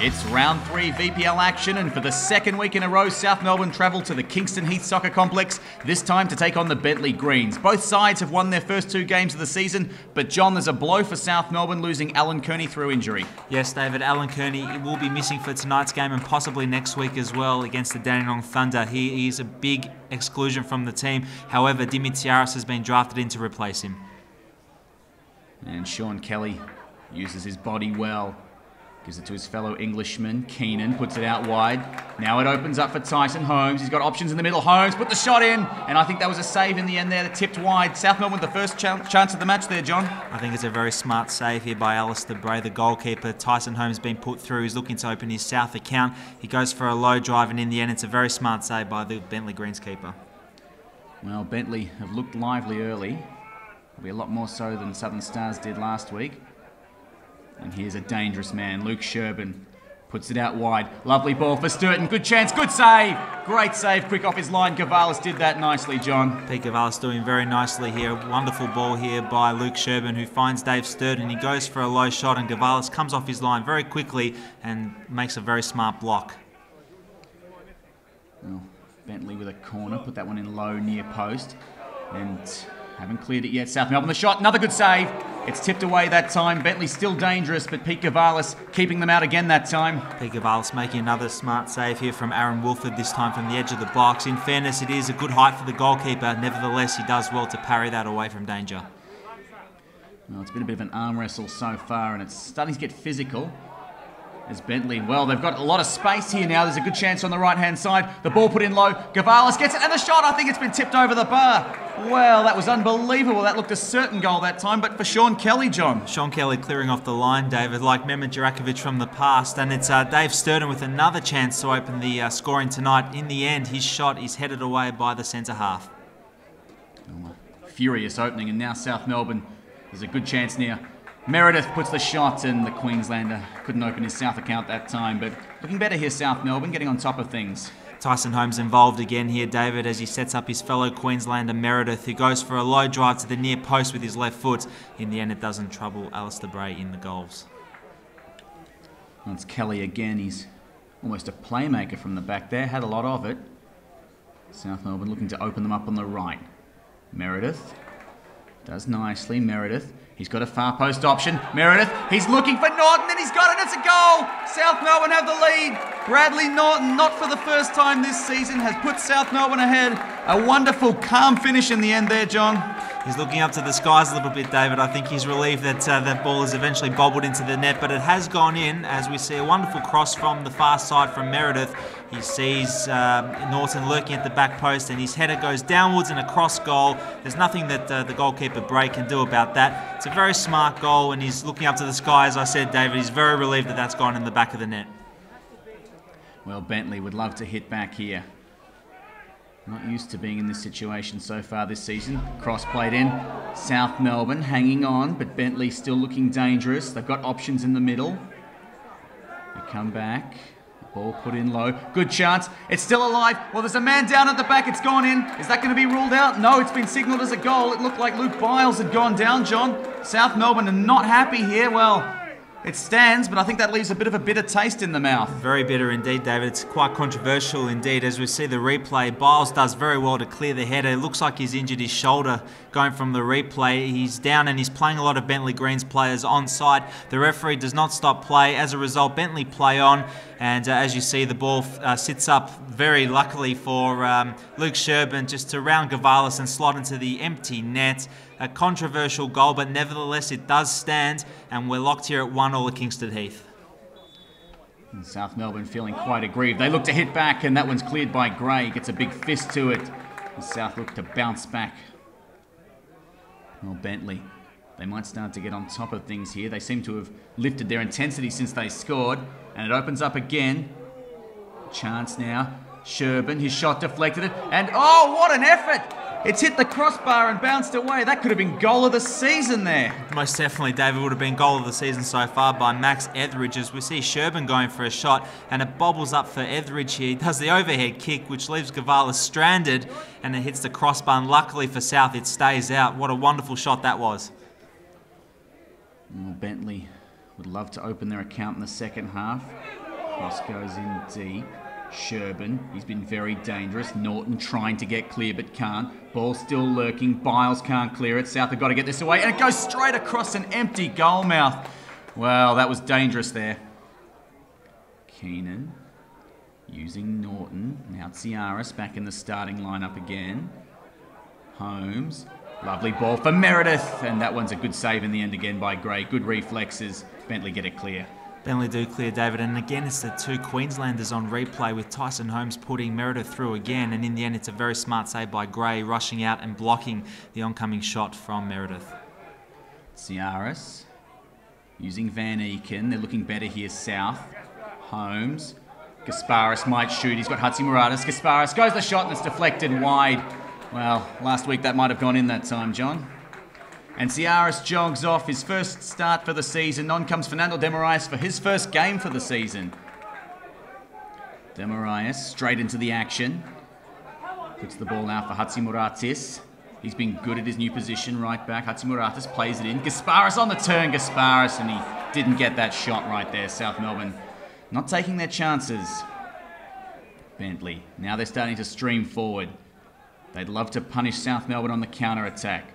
It's round 3 VPL action, and for the second week in a row, South Melbourne travel to the Kingston Heath Soccer Complex, this time to take on the Bentleigh Greens. Both sides have won their first 2 games of the season, but John, there's a blow for South Melbourne, losing Alan Kearney through injury. Yes, David, Alan Kearney will be missing for tonight's game and possibly next week as well against the Dandenong Thunder. He is a big exclusion from the team. However, Dimitriaris has been drafted in to replace him. And Sean Kelly uses his body well. Gives it to his fellow Englishman. Keenan puts it out wide. Now it opens up for Tyson Holmes. He's got options in the middle. Holmes put the shot in. And I think that was a save in the end there that tipped wide. South Melbourne with the first chance of the match there, John. I think it's a very smart save here by Alistair Bray, the goalkeeper. Tyson Holmes been put through. He's looking to open his South account. He goes for a low drive, and in the end it's a very smart save by the Bentleigh Greens keeper. Well, Bentleigh have looked lively early. Probably a lot more so than Southern Stars did last week. And here's a dangerous man, Luke Sherbin. Puts it out wide. Lovely ball for Sturton. Good chance, good save. Great save, quick off his line. Gavalis did that nicely, John. Pete Gavalis doing very nicely here. Wonderful ball here by Luke Sherbin, who finds Dave Sturton. He goes for a low shot, and Gavalis comes off his line very quickly and makes a very smart block. Well, Bentleigh with a corner. Put that one in low near post. And haven't cleared it yet. South Melbourne the shot. Another good save. It's tipped away that time. Bentleigh still dangerous, but Pete Gavalis keeping them out again that time. Pete Gavalis making another smart save here from Aaron Wolford, this time from the edge of the box. In fairness, it is a good height for the goalkeeper. Nevertheless, he does well to parry that away from danger. Well, it's been a bit of an arm wrestle so far, and it's starting to get physical. As Bentleigh, well, they've got a lot of space here now. There's a good chance on the right-hand side. The ball put in low. Gavalis gets it, and the shot, I think it's been tipped over the bar. Well, that was unbelievable. That looked a certain goal that time, but for Sean Kelly, John. Sean Kelly clearing off the line, David, like Mehmet Jurakovic from the past. And it's Dave Sturton with another chance to open the scoring tonight. In the end, his shot is headed away by the centre half. Oh, furious opening, and now South Melbourne. There's a good chance near. Meredith puts the shot, and the Queenslander couldn't open his South account that time, but looking better here, South Melbourne, getting on top of things. Tyson Holmes involved again here, David, as he sets up his fellow Queenslander Meredith, who goes for a low drive to the near post with his left foot. In the end, it doesn't trouble Alistair Bray in the goals. Well, it's Kelly again. He's almost a playmaker from the back there, had a lot of it. South Melbourne looking to open them up on the right. Meredith does nicely. Meredith. He's got a far post option. Meredith, he's looking for Norton, and he's got it. It's a goal. South Melbourne have the lead. Bradley Norton, not for the first time this season, has put South Melbourne ahead. A wonderful, calm finish in the end there, John. He's looking up to the skies a little bit, David. I think he's relieved that that ball is eventually bobbled into the net, but it has gone in as we see a wonderful cross from the far side from Meredith. He sees Norton lurking at the back post, and his header goes downwards and across goal. There's nothing that the goalkeeper Bray can do about that. It's a very smart goal, and he's looking up to the sky. As I said, David, he's very relieved that that's gone in the back of the net. Well, Bentleigh would love to hit back here. Not used to being in this situation so far this season. Cross played in. South Melbourne hanging on, but Bentleigh still looking dangerous. They've got options in the middle. They come back. Ball put in low. Good chance. It's still alive. Well, there's a man down at the back. It's gone in. Is that going to be ruled out? No, it's been signalled as a goal. It looked like Luke Biles had gone down, John. South Melbourne are not happy here. Well, it stands, but I think that leaves a bit of a bitter taste in the mouth. Very bitter indeed, David. It's quite controversial indeed. As we see the replay, Biles does very well to clear the header. It looks like he's injured his shoulder going from the replay. He's down, and he's playing a lot of Bentleigh Greens players on side. The referee does not stop play. As a result, Bentleigh play on. And as you see, the ball sits up very luckily for Luke Sherbin just to round Gavalis and slot into the empty net. A controversial goal, but nevertheless it does stand, and we're locked here at 1-1 at Kingston Heath. And South Melbourne feeling quite aggrieved. They look to hit back, and that one's cleared by Gray. Gets a big fist to it. And South look to bounce back. Well, Bentleigh, they might start to get on top of things here. They seem to have lifted their intensity since they scored. And it opens up again. Chance now. Sherbin, his shot deflected it. And oh, what an effort! It's hit the crossbar and bounced away. That could have been goal of the season there. Most definitely, David, would have been goal of the season so far by Max Etheridge, as we see Sherbin going for a shot, and it bobbles up for Etheridge here. He does the overhead kick, which leaves Gavalis stranded, and it hits the crossbar, and luckily for South, it stays out. What a wonderful shot that was. Well, Bentleigh would love to open their account in the second half. Cross goes in deep. Sherburn, he's been very dangerous. Norton trying to get clear but can't. Ball still lurking. Biles can't clear it. South have got to get this away. And it goes straight across an empty goal mouth. Well, that was dangerous there. Keenan using Norton. Now Tsiaris back in the starting lineup again. Holmes. Lovely ball for Meredith. And that one's a good save in the end again by Gray. Good reflexes. Bentleigh get it clear. Bentleigh do clear, David, and again it's the two Queenslanders on replay with Tyson Holmes putting Meredith through again, and in the end it's a very smart save by Gray, rushing out and blocking the oncoming shot from Meredith. Tsiaris using Van Eken. They're looking better here, South. Holmes. Gasparis might shoot. He's got Hatzimuradis. Gasparis goes the shot and it's deflected wide. Well, last week that might have gone in that time, John. And Tsiaris jogs off his first start for the season. On comes Fernando de Moraes for his first game for the season. De Moraes straight into the action. Puts the ball out for Hatzimuradis. He's been good at his new position, right back. Hatzimuradis plays it in. Gasparis on the turn. Gasparis, and he didn't get that shot right there. South Melbourne not taking their chances. Bentleigh. Now they're starting to stream forward. They'd love to punish South Melbourne on the counter-attack.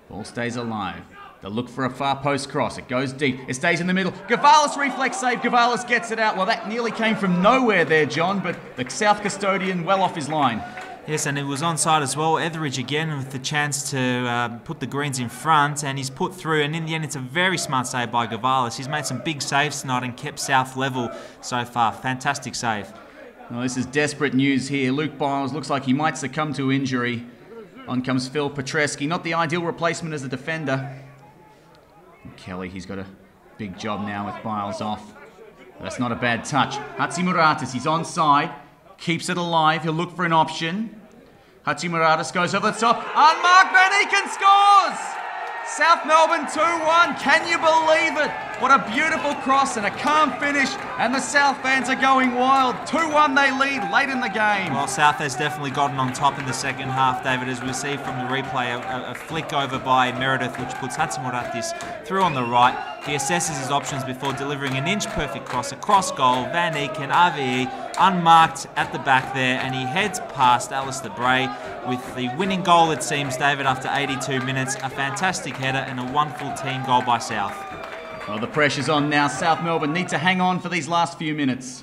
Ball stays alive. They'll look for a far post cross. It goes deep. It stays in the middle. Gavalis reflex save. Gavalis gets it out. Well, that nearly came from nowhere there, John, but the South custodian well off his line. Yes, and it was onside as well. Etheridge again with the chance to put the Greens in front, and he's put through, and in the end it's a very smart save by Gavalis. He's made some big saves tonight and kept South level so far. Fantastic save. Well, this is desperate news here. Luke Biles looks like he might succumb to injury. On comes Phil Petreski. Not the ideal replacement as a defender. And Kelly, he's got a big job now with Biles off. That's not a bad touch. Hatzimuradis, he's onside. Keeps it alive. He'll look for an option. Hatzimuradis goes over the top. Unmarked, Van Eken scores! South Melbourne 2-1. Can you believe it? What a beautiful cross and a calm finish. And the South fans are going wild. 2-1 they lead late in the game. Well, South has definitely gotten on top in the second half, David, as we see from the replay. A flick over by Meredith, which puts Hatzimuradis through on the right. He assesses his options before delivering an inch-perfect cross across goal. Van Eken, RVE, unmarked at the back there, and he heads past Alistair Bray with the winning goal, it seems, David, after 82 minutes. A fantastic header and a wonderful team goal by South. Well, the pressure's on now. South Melbourne need to hang on for these last few minutes.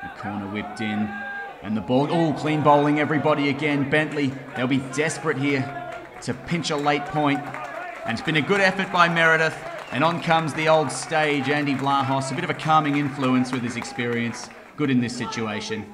The corner whipped in, and the ball, clean bowling everybody again. Bentleigh, they'll be desperate here to pinch a late point. And it's been a good effort by Meredith. And on comes the old stage, Andy Vlahos, a bit of a calming influence with his experience. Good in this situation.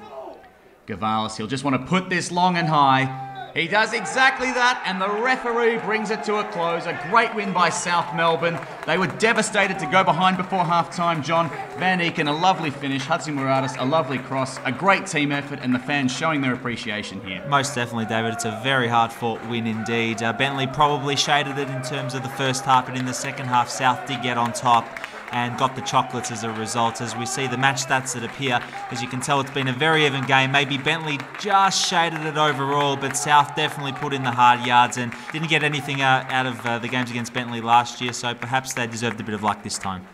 Gavalis, he'll just want to put this long and high. He does exactly that, and the referee brings it to a close. A great win by South Melbourne. They were devastated to go behind before half-time, John. Van Eken, a lovely finish. Hatzimuradis, a lovely cross. A great team effort, and the fans showing their appreciation here. Most definitely, David. It's a very hard-fought win indeed. Bentleigh probably shaded it in terms of the first half, but in the second half, South did get on top and got the chocolates as a result. As we see the match stats that appear, as you can tell, it's been a very even game. Maybe Bentleigh just shaded it overall, but South definitely put in the hard yards and didn't get anything out of the games against Bentleigh last year, so perhaps they deserved a bit of luck this time.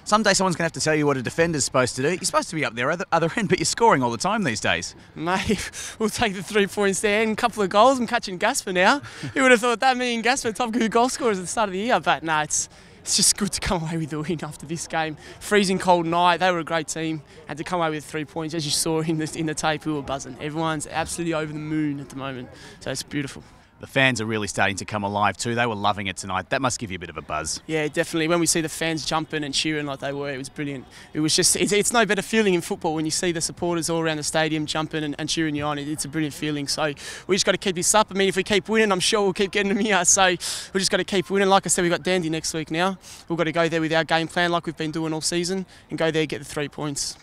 Someday someone's going to have to tell you what a defender's supposed to do. You're supposed to be up there other end, but you're scoring all the time these days. Mate, we'll take the 3 points there and a couple of goals. I'm catching Gasper now. Who would have thought that? Me and Gasper, top good goal scorers at the start of the year, but no, it's just good to come away with the win after this game. Freezing cold night, they were a great team, and to come away with 3 points, as you saw in the tape, we were buzzing. Everyone's absolutely over the moon at the moment, so it's beautiful. The fans are really starting to come alive too. They were loving it tonight. That must give you a bit of a buzz. Yeah, definitely. When we see the fans jumping and cheering like they were, it was brilliant. It was just, it's no better feeling in football when you see the supporters all around the stadium jumping and cheering you on. It's a brilliant feeling. So we just got to keep this up. I mean, if we keep winning, I'm sure we'll keep getting them here. So we just got to keep winning. Like I said, we've got Dandy next week now. We've got to go there with our game plan like we've been doing all season and go there and get the 3 points.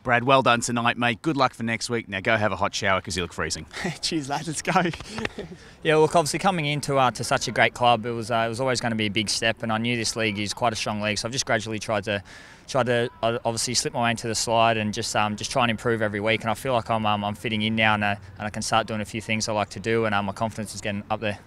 Brad, well done tonight, mate. Good luck for next week. Now go have a hot shower because you look freezing. Cheers, lad. Let's go. Yeah, look, obviously coming into to such a great club, it was always going to be a big step, and I knew this league is quite a strong league, so I've just gradually tried to obviously slip my way into the slide and just try and improve every week. And I feel like I'm fitting in now, and I can start doing a few things I like to do, and my confidence is getting up there.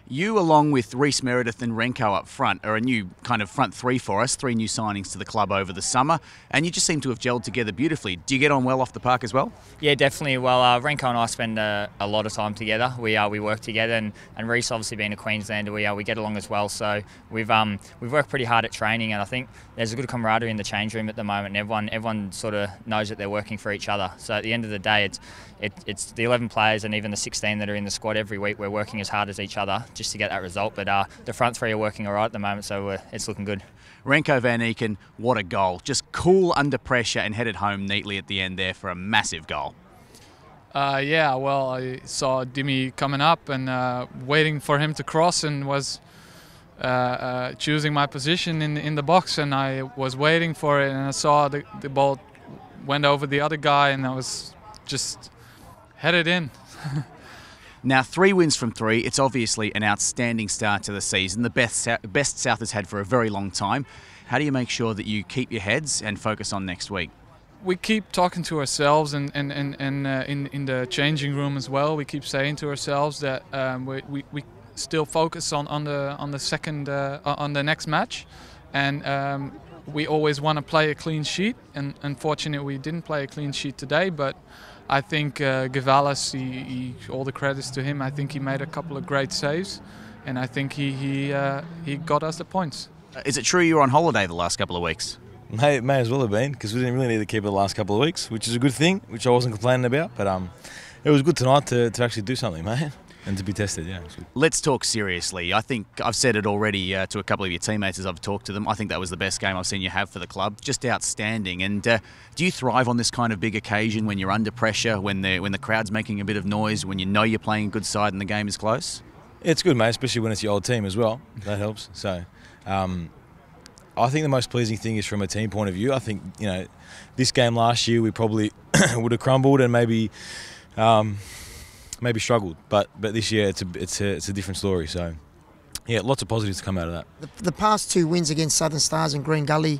You, along with Reece Meredith and Renko up front, are a new kind of front three for us, 3 new signings to the club over the summer, and you just seem to have gelled together beautifully. Do you get on well off the park as well? Yeah, definitely. Well, Renko and I spend a lot of time together. We work together, and Reece, obviously being a Queenslander, we get along as well. So we've worked pretty hard at training, and I think there's a good camaraderie in the change room at the moment. And everyone sort of knows that they're working for each other. So at the end of the day, it's the 11 players and even the 16 that are in the squad every week. We're working as hard as each other just to get that result. But the front three are working all right at the moment, so it's looking good. Renko van Eken, what a goal. Just cool under pressure and headed home neatly at the end there for a massive goal. Yeah, well, I saw Dimi coming up and waiting for him to cross, and was choosing my position in the box, and I was waiting for it, and I saw the ball went over the other guy, and I was just headed in. Now, 3 wins from 3. It's obviously an outstanding start to the season, the best South has had for a very long time. How do you make sure that you keep your heads and focus on next week? We keep talking to ourselves, and in the changing room as well. We keep saying to ourselves that we still focus on the second on the next match, and we always want to play a clean sheet. And unfortunately, we didn't play a clean sheet today, but I think Gavalis, all the credits to him. I think he made a couple of great saves, and I think he got us the points. Is it true you were on holiday the last couple of weeks? May as well have been, because we didn't really need to keep it the last couple of weeks, which is a good thing, which I wasn't complaining about. But it was good tonight to actually do something, mate, and to be tested. Yeah. Let's talk seriously. I think I've said it already to a couple of your teammates as I've talked to them. I think that was the best game I've seen you have for the club. Just outstanding. And do you thrive on this kind of big occasion when you're under pressure, when the crowd's making a bit of noise, when you know you're playing a good side and the game is close? It's good, mate, especially when it's your old team as well. That helps. So. I think the most pleasing thing is from a team point of view. I think, this game last year we probably would have crumbled and maybe struggled, but this year it's a different story. So yeah, lots of positives to come out of that. The past 2 wins against Southern Stars and Green Gully,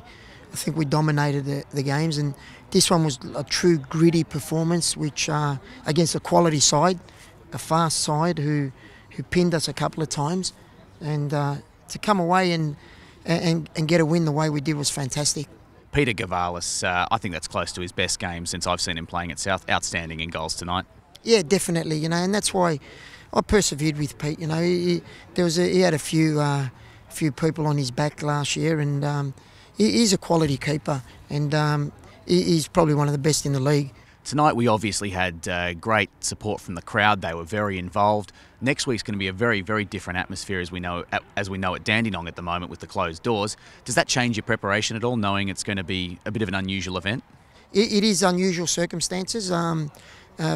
I think we dominated the games, and this one was a true gritty performance, which against a quality side, a fast side who pinned us a couple of times, and to come away and get a win the way we did was fantastic. Peter Gavalis, I think that's close to his best game since I've seen him playing at South. Outstanding in goals tonight. Yeah, definitely. And that's why I persevered with Pete. He had a few people on his back last year, and he's a quality keeper, and he's probably one of the best in the league. Tonight we obviously had great support from the crowd. They were very involved. Next week's going to be a very, very different atmosphere as we know at Dandenong at the moment with the closed doors. Does that change your preparation at all, knowing it's going to be a bit of an unusual event? It is unusual circumstances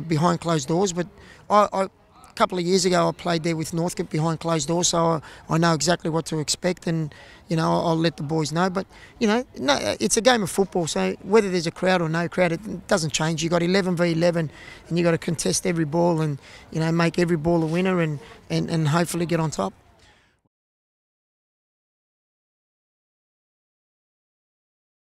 behind closed doors, but a couple of years ago I played there with Northcote behind closed doors, so I know exactly what to expect, and I'll let the boys know. But no, it's a game of football, so whether there's a crowd or no crowd, it doesn't change. You've got 11 v 11, and you've got to contest every ball and make every ball a winner, and hopefully get on top.